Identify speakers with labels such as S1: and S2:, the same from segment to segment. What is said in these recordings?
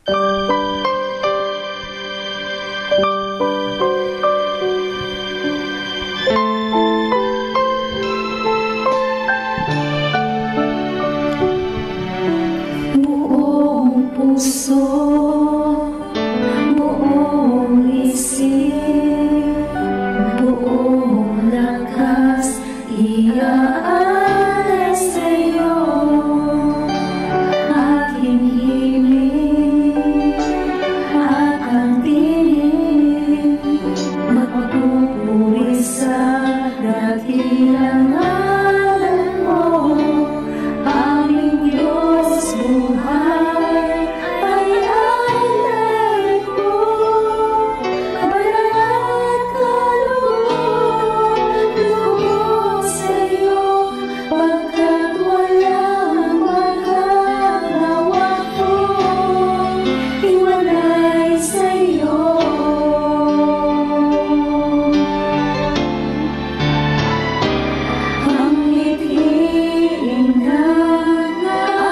S1: Buong puso, buong isip, buong lakas, iaalay sa'yo aking himig at ang tinig, magpupuri sa dakilang ngalan mo. Aming Diyos, buhay ay alay ko, banal at kaloob, lubos sa'yo, pagkat walang magagawa ko, iwalay sa'yo. Ang mithiin na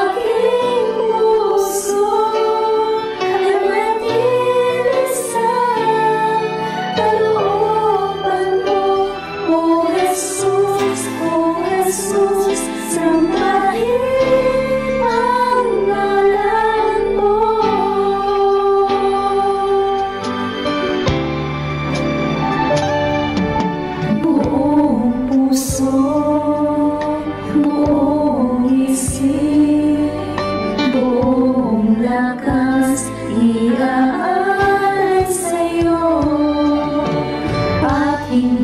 S1: aking puso ay manatili sa kalooban mo, O Jesus, sambahin ang ngalan mo. Buong puso, buong isip, buong lakas, iaalay sa'yo aking